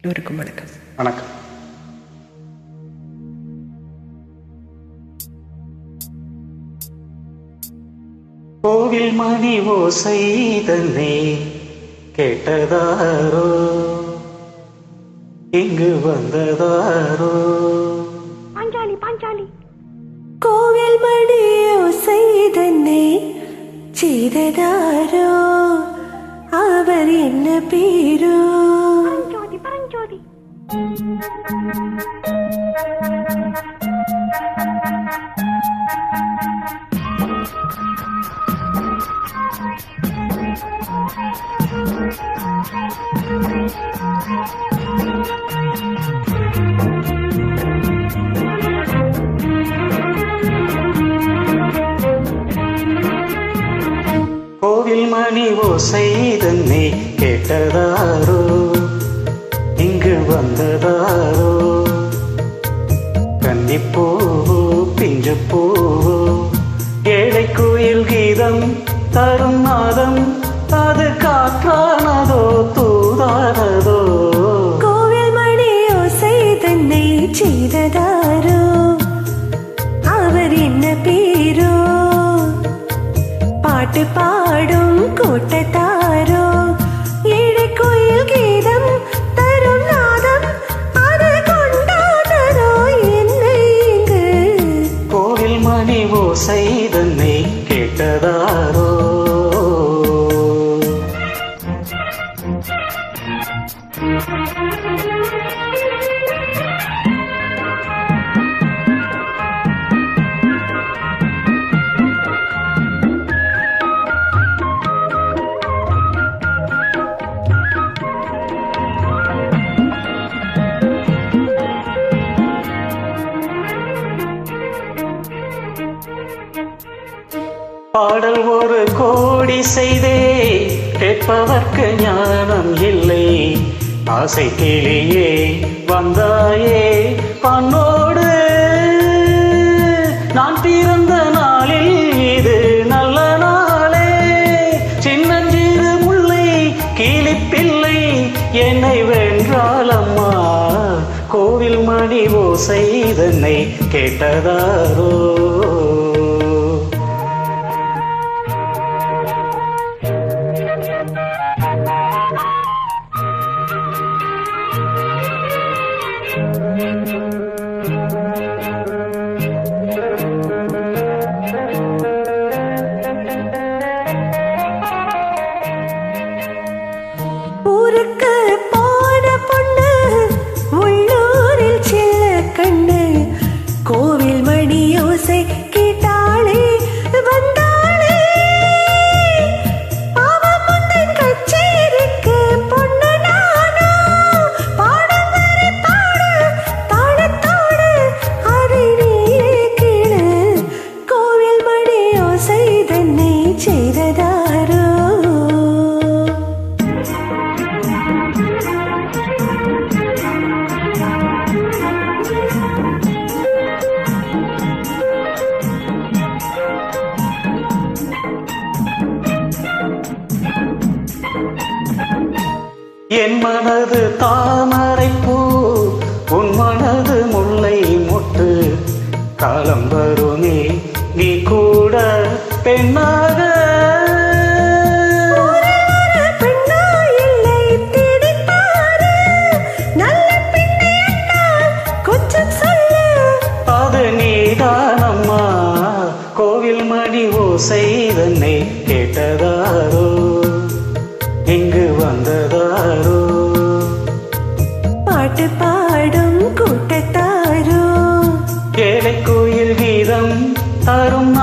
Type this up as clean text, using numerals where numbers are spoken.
எல்லோருக்கும் வணக்கம். வணக்கம். கோவில் மணி ஓசை தன்னை கேட்டதாரோ, இங்கு வந்ததாரோ? பாஞ்சாலி பாஞ்சாலி. கோவில் மணி ஓசை தன்னை செய்ததாரோ, அவர் என்ன பேரோ? பரஞ்சோதி பரஞ்சோதி. கோவில் மணி ஓசை தன்னை கேட்டதாரோ, இங்கு வந்ததாரோ? கன்னிப்பூவோ பிஞ்சு பூவோ, ஏழை கோயில் கீதம் தரும் நாதம், அது காற்றானதோ தூதானதோ? கோவில் மணி ஓசை தன்னை செய்ததாரோ, அவர் என்ன பேரோ? பாட்டு பாடும் கூட்டத்தாரோ, ஏழை கோயில் கீதம் தரும் நாதம், அது கொண்டாடரோ என்னை இங்கு? கோவில் மணி ஓசை தன்னை கேட்டதாரோ? பாடல் ஒரு கோடி செய்தே, கேட்பதற்கு ஞானம் இல்லை. ஆசை கிளியே வந்தாயே பண்ணோடு, நான் பிறந்த நாளில் இது நல்ல நாளே. சின்னஞ்சிறு முல்லை கிளிப்பிள்ளை என்னை வென்றாலம்மா, கோவில் மணி ஓசை தன்னை கேட்டதாரோ? ஊருக்கு போன பொண்ணு உள்ளூரில் செல்ல கண்ணு, கோவில் மணி ஓசை கேட்டாளே வந்தாளே. பாவம் முந்தன் கச்சேரிக்கு பொண்ணு நானோ, பாடும் வரை பாடு தாளத்தோடு, அதை நீயே கேளு. கோவில் மணி ஓசை தன்னை செய்ததாரோ? என் மனது தாமரை பூ, உன் மனது முல்லை மொட்டு. காலம் வருமே நீ கூட பெண்ணாக, அது நீதானம்மா. கோவில் மணி ஓசை தன்னை கேட்டதாரோ, இங்கு வந்ததாரோ? பாட்டு பாடும் கூட்டத்தாரோ, ஏழை கோயில் கீதம் தரும்